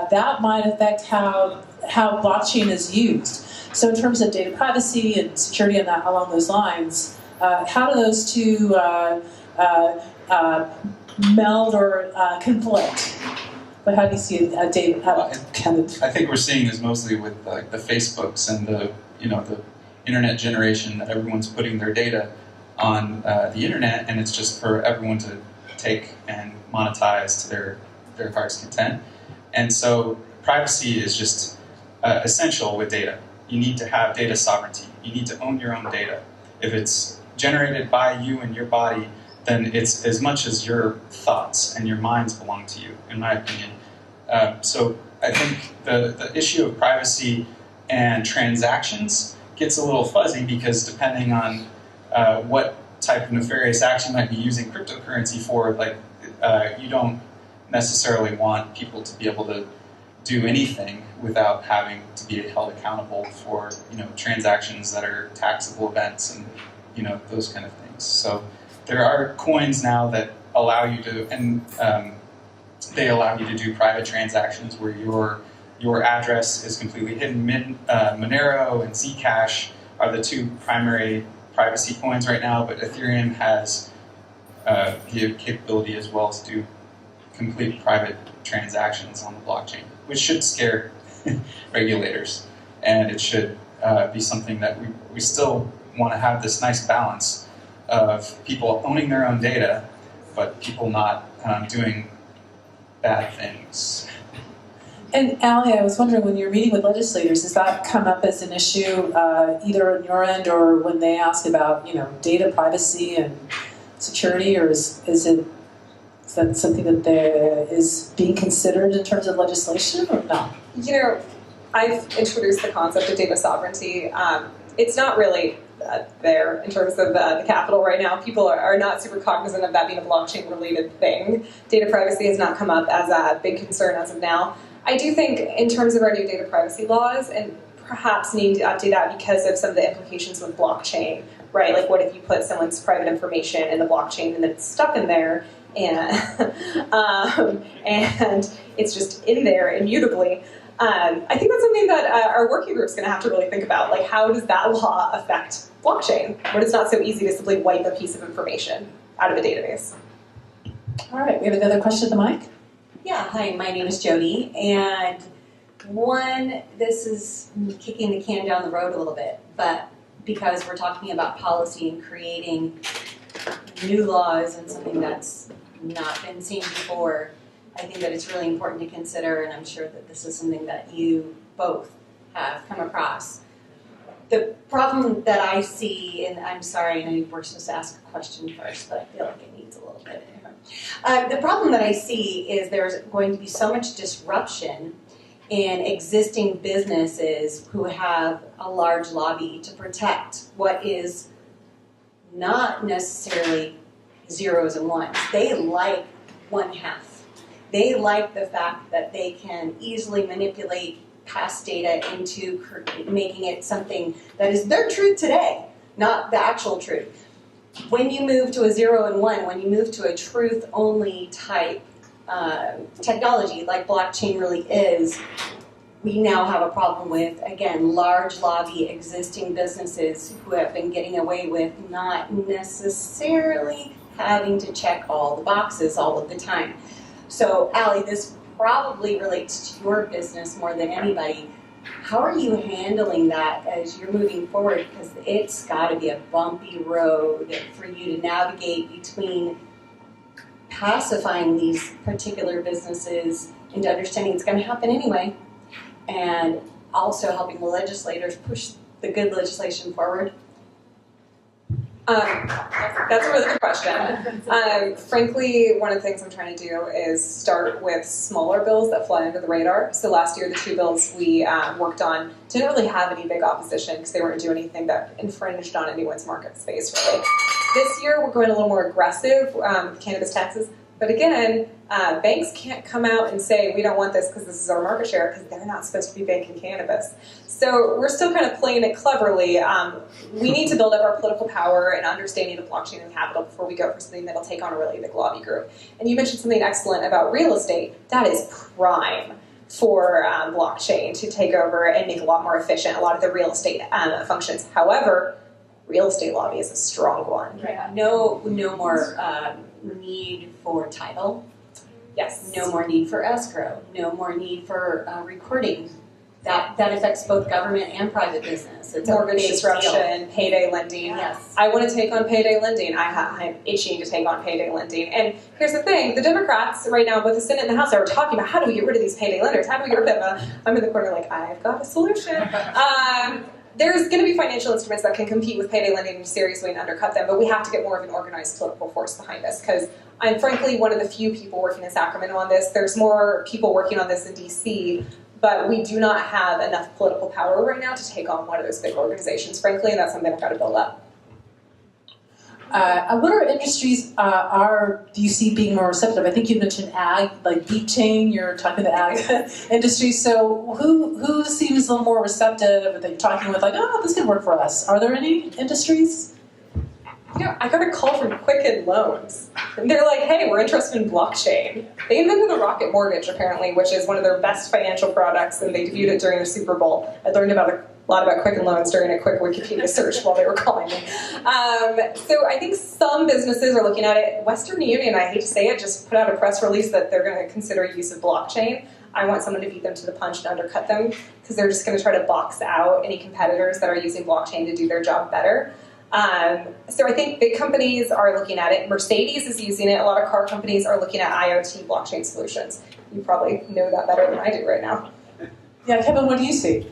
that might affect how blockchain is used. So in terms of data privacy and security and that along those lines, how do those two meld or conflict? But how do you see data? I think we're seeing this mostly with the Facebooks and the internet generation, that everyone's putting their data on the internet, and it's just for everyone to take and monetize to their heart's content. And so privacy is just essential with data. You need to have data sovereignty. You need to own your own data. If it's generated by you and your body, then it's as much as your thoughts and your minds belong to you, in my opinion. So I think the issue of privacy and transactions gets a little fuzzy, because depending on what type of nefarious action you might be using cryptocurrency for, you don't necessarily want people to be able to do anything without having to be held accountable for transactions that are taxable events and those kind of things. So there are coins now that allow you to, and they allow you to do private transactions where your address is completely hidden. Monero and Zcash are the two primary privacy coins right now, but Ethereum has the capability as well to do complete private transactions on the blockchain, which should scare regulators. And it should be something that we still want to have this nice balance of people owning their own data, but people not doing bad things. And Ally, I was wondering, when you're meeting with legislators, does that come up as an issue either on your end or when they ask about data privacy and security, or is that something that is being considered in terms of legislation or not? I've introduced the concept of data sovereignty. It's not really there in terms of the Capitol right now. People are not super cognizant of that being a blockchain-related thing. Data privacy has not come up as a big concern as of now. I do think in terms of our new data privacy laws, and perhaps needing to update that because of some of the implications with blockchain, right? Like, what if you put someone's private information in the blockchain and it's stuck in there, and and it's just in there immutably? I think that's something that our working group is going to have to really think about. Like, how does that law affect blockchain, when it's not so easy to simply wipe a piece of information out of a database? All right, we have another question at the mic. Yeah, hi, my name is Jody, and this is kicking the can down the road a little bit, but because we're talking about policy and creating new laws and something that's not been seen before, I think that it's really important to consider, and I'm sure that this is something that you both have come across. The problem that I see, and I'm sorry, I know you were supposed to ask a question first, but I feel like it needs a little bit. The problem that I see is there's going to be so much disruption in existing businesses who have a large lobby to protect what is not necessarily zeros and ones. They like one half. They like the fact that they can easily manipulate past data into making it something that is their truth today, not the actual truth. When you move to a 0 and 1, when you move to a truth-only type technology like blockchain really is, we now have a problem with, again, large lobby existing businesses who have been getting away with not necessarily having to check all the boxes all of the time. So, Ally, this probably relates to your business more than anybody. How are you handling that as you're moving forward? Because it's got to be a bumpy road for you to navigate between pacifying these particular businesses into understanding it's going to happen anyway, and also helping the legislators push the good legislation forward. That's a really good question. Frankly, one of the things I'm trying to do is start with smaller bills that fly under the radar. So last year, the two bills we worked on didn't really have any big opposition because they weren't doing anything that infringed on anyone's market space, really. This year, we're going a little more aggressive with cannabis taxes. But again, banks can't come out and say, we don't want this because this is our market share, because they're not supposed to be banking cannabis. So we're still kind of playing it cleverly. We need to build up our political power and understanding of blockchain and capital before we go for something that'll take on a really big lobby group. And you mentioned something excellent about real estate. That is prime for blockchain to take over and make a lot more efficient a lot of the real estate functions. However, real estate lobby is a strong one. Yeah. No more need for title. Yes. No more need for escrow. No more need for recording. That affects both government and private business. It's Mortgage a big disruption, deal. payday lending. Yes. I want to take on payday lending. I'm itching to take on payday lending. And here's the thing, the Democrats right now, both the Senate and the House, are talking about how do we get rid of these payday lenders? How do we get rid of them? I'm in the corner like, I've got a solution. There's going to be financial instruments that can compete with payday lending in a serious way and undercut them, but we have to get more of an organized political force behind us, because I'm frankly one of the few people working in Sacramento on this. There's more people working on this in DC, but we do not have enough political power right now to take on one of those big organizations, frankly, and that's something I've got to build up. What are industries do you see being more receptive? I think you mentioned ag, like beaching. You're talking to ag industry. So who seems a little more receptive that you're talking with? Like, oh, this could work for us. Are there any industries? You know, I got a call from Quicken Loans, and they're like, hey, we're interested in blockchain. They invented the Rocket Mortgage, apparently, which is one of their best financial products, and they debuted it during the Super Bowl. I learned a lot about Quicken Loans during a quick Wikipedia search while they were calling me. So I think some businesses are looking at it. Western Union, I hate to say it, just put out a press release that they're going to consider use of blockchain. I want someone to beat them to the punch to undercut them, because they're just going to try to box out any competitors that are using blockchain to do their job better. So I think big companies are looking at it. Mercedes is using it. A lot of car companies are looking at IoT blockchain solutions. You probably know that better than I do right now. Yeah, Kevin, what do you see?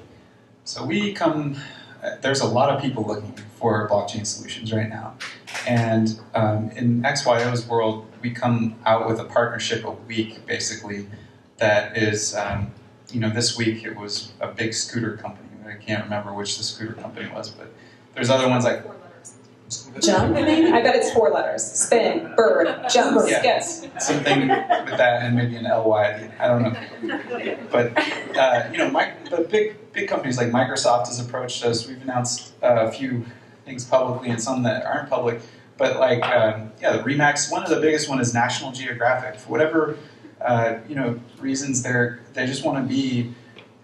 So there's a lot of people looking for blockchain solutions right now. And in XYO's world, we come out with a partnership a week, basically, that is, this week it was a big scooter company. I can't remember which the scooter company was, but there's other ones like Jump, maybe? I bet it's 4 letters. Spin, bird, jump, skip. Something with that, and maybe an LY. I don't know. But the big companies like Microsoft has approached us. We've announced a few things publicly and some that aren't public. But the Remax. One of the biggest one is National Geographic. For whatever reasons, they just want to be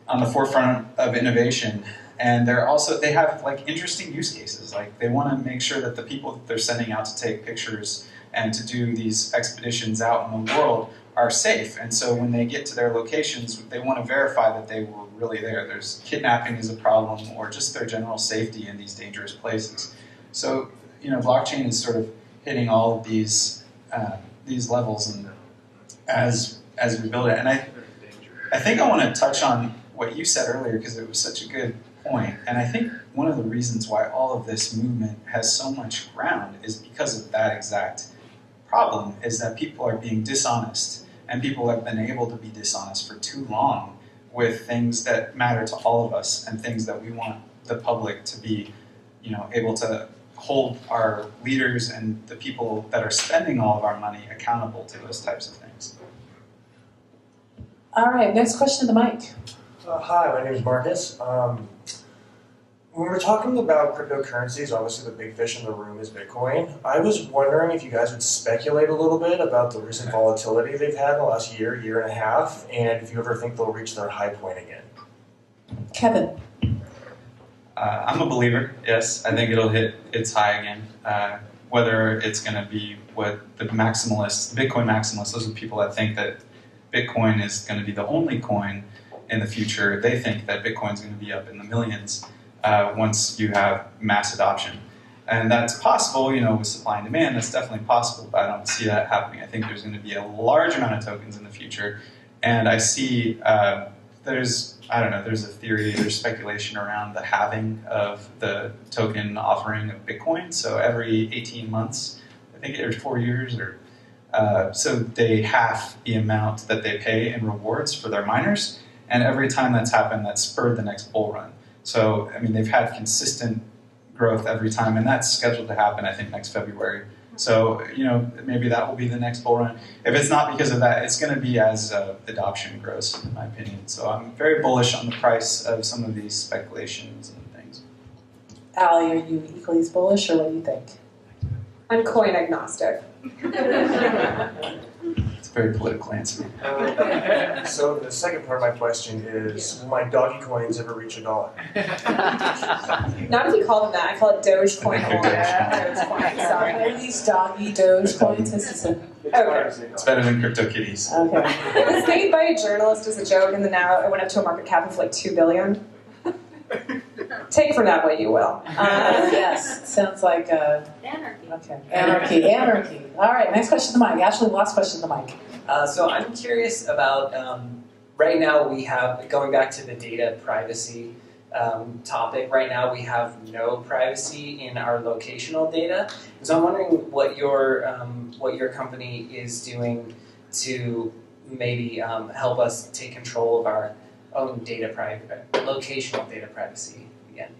on the forefront of innovation. And they have interesting use cases. Like they want to make sure that the people that they're sending out to take pictures and to do these expeditions out in the world are safe. And so when they get to their locations, they want to verify that they were really there. There's kidnapping is a problem, or just their general safety in these dangerous places. So blockchain is sort of hitting all of these levels, and as we build it. And I think I want to touch on what you said earlier, because it was such a good point. And I think one of the reasons why all of this movement has so much ground is because of that exact problem, is that people are being dishonest, and people have been able to be dishonest for too long with things that matter to all of us and things that we want the public to be, able to hold our leaders and the people that are spending all of our money accountable to those types of things. All right, next question to the mic. Hi, my name is Marcus. When we're talking about cryptocurrencies, obviously the big fish in the room is Bitcoin. I was wondering if you guys would speculate a little bit about the recent volatility they've had in the last year and a half, and if you ever think they'll reach their high point again. Kevin. I'm a believer, yes. I think it'll hit its high again. Whether it's going to be what the maximalists, the Bitcoin maximalists, those are people that think that Bitcoin is going to be the only coin in the future. They think that Bitcoin is going to be up in the millions once you have mass adoption. And that's possible, with supply and demand, that's definitely possible, but I don't see that happening. I think there's going to be a large amount of tokens in the future, and I see there's a theory, there's speculation around the halving of the token offering of Bitcoin. So every 18 months, I think every 4 years, so they halve the amount that they pay in rewards for their miners. And every time that's happened, that's spurred the next bull run. So, they've had consistent growth every time, and that's scheduled to happen, I think, next February. So, maybe that will be the next bull run. If it's not because of that, it's going to be as adoption grows, in my opinion. So I'm very bullish on the price of some of these speculations and things. Ally, are you equally as bullish, or what do you think? I'm coin agnostic. It's a very political answer. So the second part of my question is, will my doggy coins ever reach $1? Not if you call them that. I call it Dogecoin. Sorry, Sorry. are these doggy Doge coins? This is Okay. It's better than CryptoKitties. okay. It was made by a journalist as a joke, and then now it went up to a market cap of like $2 billion. Take from that what you will. Yes, sounds like Anarchy. okay. Anarchy. All right, next question to the mic. Actually, last question to the mic. So I'm curious about, right now we have, going back to the data privacy topic, right now we have no privacy in our locational data. So I'm wondering what your company is doing to maybe help us take control of our own locational data privacy again.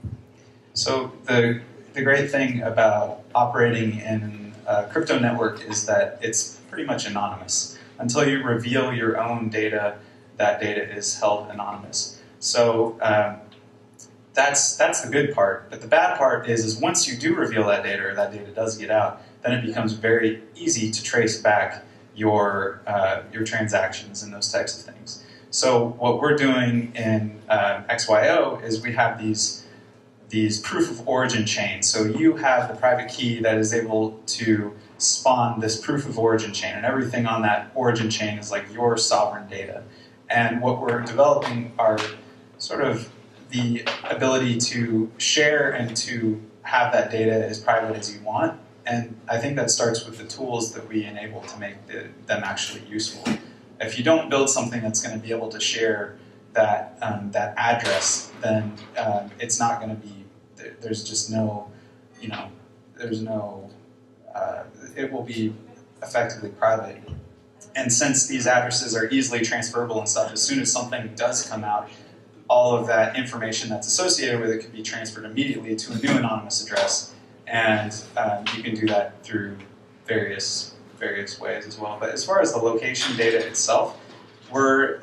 So the great thing about operating in a crypto network is that it's pretty much anonymous. Until you reveal your own data, that data is held anonymous. So that's the good part. But the bad part is once you do reveal that data, or that data does get out, then it becomes very easy to trace back your transactions and those types of things. So what we're doing in XYO is we have these proof of origin chains. So you have the private key that is able to spawn this proof of origin chain, and everything on that origin chain is like your sovereign data. And what we're developing are sort of the ability to share and to have that data as private as you want. And I think that starts with the tools that we enable to make them actually useful. If you don't build something that's going to be able to share that address, then it's not going to be. There's just no, it will be effectively private. And since these addresses are easily transferable and stuff, as soon as something does come out, all of that information that's associated with it can be transferred immediately to a new anonymous address, and you can do that through various ways as well. But as far as the location data itself, we're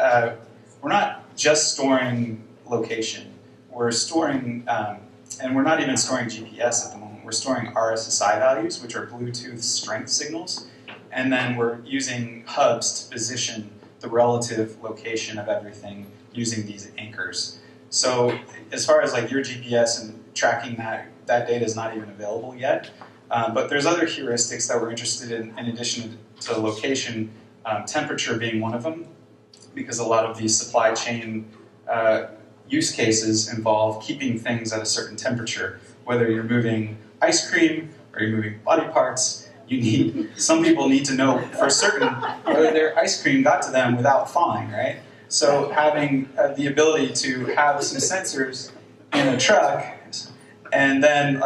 not just storing location. We're storing, and we're not even storing GPS at the moment. We're storing RSSI values, which are Bluetooth strength signals, and then we're using hubs to position the relative location of everything using these anchors. So as far as like your GPS and tracking that data is not even available yet. But there's other heuristics that we're interested in addition to location, temperature being one of them, because a lot of these supply chain use cases involve keeping things at a certain temperature. Whether you're moving ice cream or you're moving body parts, some people need to know for certain whether their ice cream got to them without thawing, right? So having the ability to have some sensors in a truck and then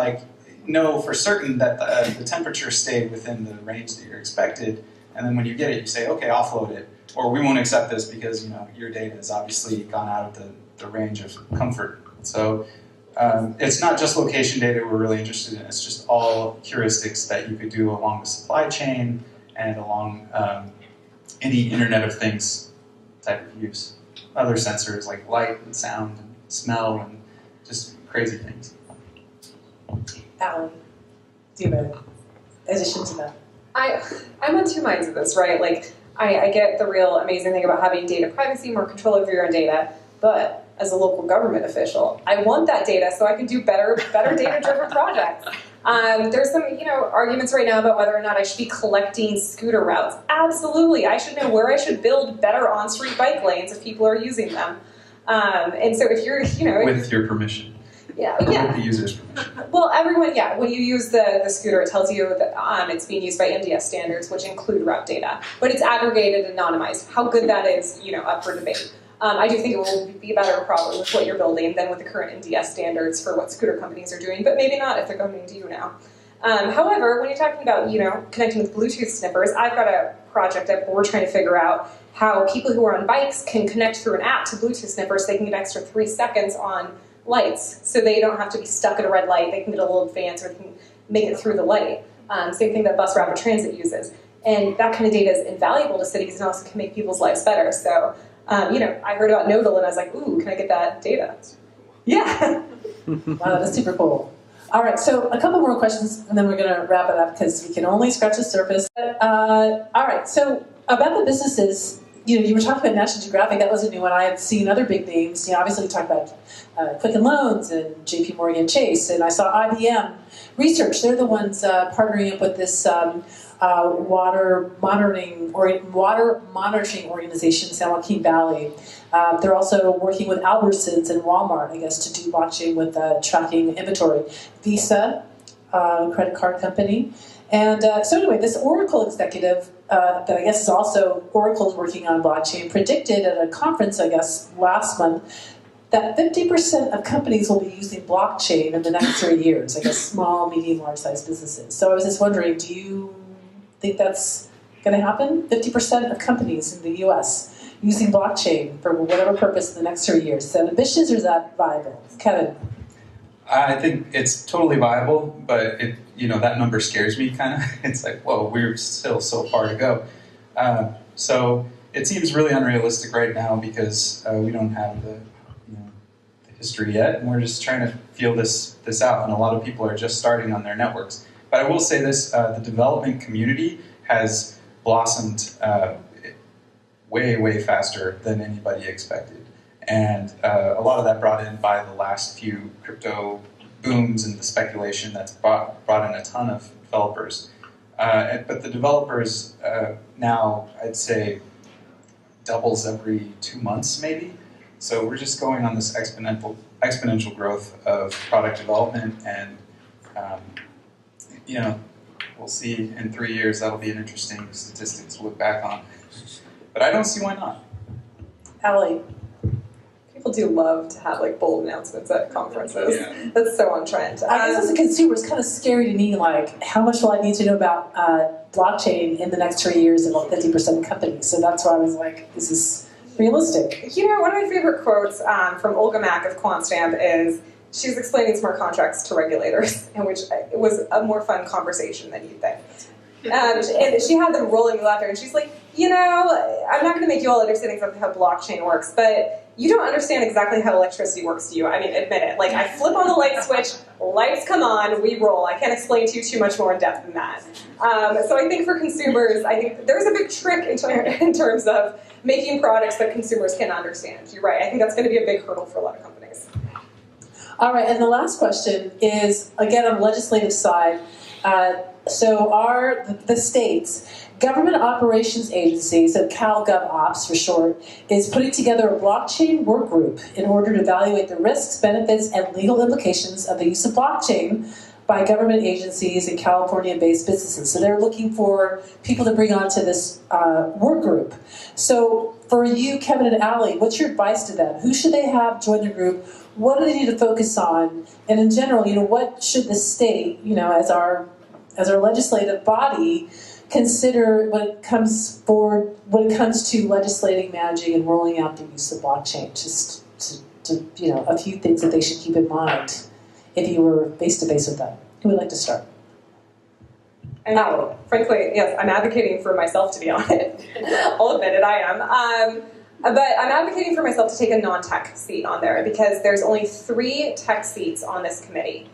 know for certain that the temperature stayed within the range that you're expected, and then when you get it, you say, okay, offload it, or we won't accept this because your data has obviously gone out of the range of comfort. So it's not just location data we're really interested in, it's just all heuristics that you could do along the supply chain and along any Internet of Things type of use. Other sensors like light and sound and smell and just crazy things. Ally, do you have an addition to that? I'm on two minds of this, right? Like, I get the real amazing thing about having data privacy, more control over your own data, but as a local government official, I want that data so I can do better data-driven projects. There's some, arguments right now about whether or not I should be collecting scooter routes. Absolutely, I should know where I should build better on-street bike lanes if people are using them. And so if you're, with your permission. Yeah. With the user's permission. Well, everyone, when you use the scooter, it tells you that it's being used by NDS standards, which include route data. But it's aggregated and anonymized. How good that is, up for debate. I do think it will be a better problem with what you're building than with the current NDS standards for what scooter companies are doing, but maybe not if they're coming to you now. However, when you're talking about, connecting with Bluetooth sniffers, I've got a project that we're trying to figure out how people who are on bikes can connect through an app to Bluetooth sniffers. They can get extra 3 seconds on lights, so they don't have to be stuck at a red light. They can get a little advance, or they can make it through the light. Same thing that bus rapid transit uses. And that kind of data is invaluable to cities and also can make people's lives better. So, I heard about Nodal and I was like, ooh, can I get that data? Yeah. Wow, that's super cool. All right, so a couple more questions, and then we're going to wrap it up because we can only scratch the surface. All right, so about the businesses, you were talking about National Geographic. That was a new one. I had seen other big names. Obviously we talked about Quicken Loans and JP Morgan Chase, and I saw IBM Research. They're the ones partnering up with this water monitoring organization in San Joaquin Valley. They're also working with Albertsons and Walmart, I guess, to do blockchain with tracking inventory. Visa, credit card company. And so anyway, this Oracle executive that I guess is also Oracle's working on blockchain predicted at a conference, I guess, last month that 50% of companies will be using blockchain in the next 3 years, I guess small, medium, large-sized businesses. So I was just wondering, do you think that's going to happen? 50% of companies in the U.S. using blockchain for whatever purpose in the next 3 years. Is that ambitious or is that viable? Kevin? I think it's totally viable, but that number scares me kind of. It's like, whoa, we're still so far to go. So it seems really unrealistic right now because we don't have the history yet, and we're just trying to feel this out, and a lot of people are just starting on their networks. But I will say this, the development community has blossomed way, way faster than anybody expected. And a lot of that brought in by the last few crypto booms and the speculation that's brought in a ton of developers. But the developers now, I'd say, doubles every 2 months maybe. So we're just going on this exponential growth of product development, and we'll see in 3 years. That'll be an interesting statistic to look back on. But I don't see why not. Ally? People do love to have bold announcements at conferences. Yeah. That's so on trend. I guess as a consumer, it's kind of scary to me, how much will I need to know about blockchain in the next 3 years about 50% of companies? So that's why I was like, is this realistic? One of my favorite quotes from Olga Mack of QuantStamp is, she's explaining smart contracts to regulators, in which it was a more fun conversation than you'd think. And she had them rolling me laughter, and she's like, I'm not going to make you all understand exactly how blockchain works, but you don't understand exactly how electricity works to you. I mean, admit it. I flip on the light switch, lights come on, we roll. I can't explain to you too much more in depth than that. So I think for consumers, I think there's a big trick in terms of making products that consumers can understand. You're right. I think that's going to be a big hurdle for a lot of companies. All right, and the last question is, again, on the legislative side. So the states, Government Operations Agency, so CalGovOps for short, is putting together a blockchain work group in order to evaluate the risks, benefits, and legal implications of the use of blockchain by government agencies and California-based businesses. So they're looking for people to bring onto this work group. So for you, Kevin and Ally, what's your advice to them? Who should they have join the group? What do they need to focus on? And in general, what should the state, as our legislative body, consider when it comes to legislating, managing, and rolling out the use of blockchain? Just to a few things that they should keep in mind if you were face to face with them. Who would like to start? And frankly, yes, I'm advocating for myself to be on it. I'll admit it, I am. But I'm advocating for myself to take a non-tech seat on there because there's only 3 tech seats on this committee.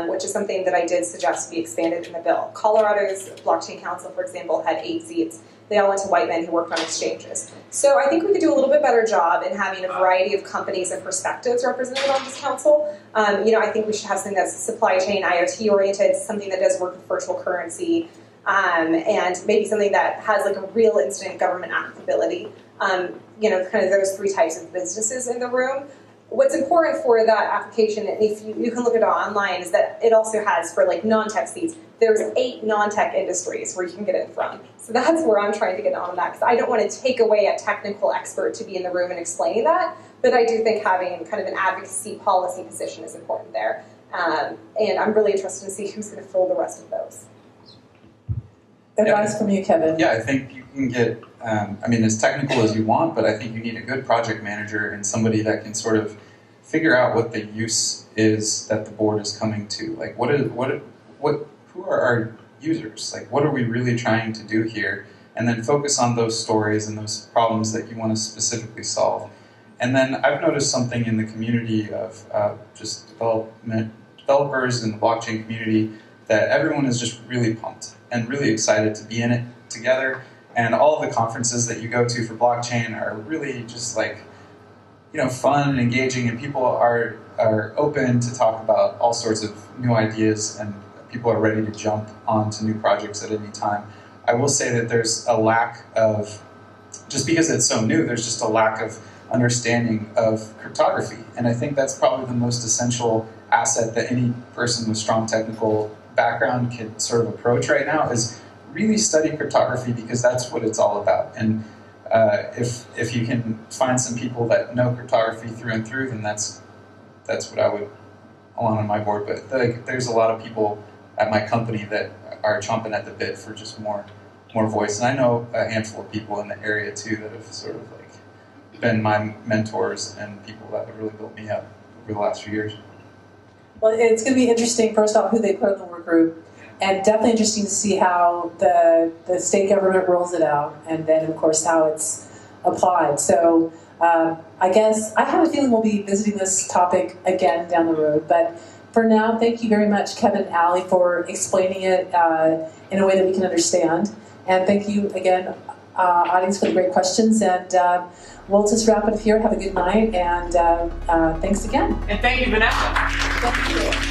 Which is something that I did suggest be expanded in the bill. Colorado's Blockchain Council, for example, had 8 seats. They all went to white men who worked on exchanges. So I think we could do a little bit better job in having a variety of companies and perspectives represented on this council. I think we should have something that's supply chain, IoT oriented, something that does work with virtual currency, and maybe something that has a real instant government applicability. Kind of those 3 types of businesses in the room. What's important for that application, and if you can look at it online, is that it also has, for non-tech seats, there's 8 non-tech industries where you can get in from. So that's where I'm trying to get on that, because I don't want to take away a technical expert to be in the room and explaining that, but I do think having kind of an advocacy policy position is important there. And I'm really interested to see who's going to fill the rest of those. Advice from you, Kevin. Yeah, I think you can get, as technical as you want, but I think you need a good project manager and somebody that can sort of figure out what the use is that the board is coming to. Who are our users. Like, what are we really trying to do here? And then focus on those stories and those problems that you want to specifically solve. And then I've noticed something in the community of just developers in the blockchain community, that everyone is just really pumped and really excited to be in it together. And all of the conferences that you go to for blockchain are really just like, fun and engaging, and people are open to talk about all sorts of new ideas, and people are ready to jump onto new projects at any time. I will say that there's a lack of, just because it's so new, there's just a lack of understanding of cryptography. And I think that's probably the most essential asset that any person with strong technical background can sort of approach right now, is really study cryptography, because that's what it's all about. And if you can find some people that know cryptography through and through, then that's what I would want on my board. But there's a lot of people at my company that are chomping at the bit for just more voice. And I know a handful of people in the area too that have sort of like been my mentors and people that have really built me up over the last few years. Well, it's going to be interesting, first off, who they put in the work group, and definitely interesting to see how the state government rolls it out, and then, of course, how it's applied. So I guess I have a feeling we'll be visiting this topic again down the road. But for now, thank you very much, Kevin and Ally, for explaining it in a way that we can understand. And thank you again, audience, for the great questions. And we'll just wrap it up here. Have a good night, and thanks again. And thank you, Vanessa. Thank you.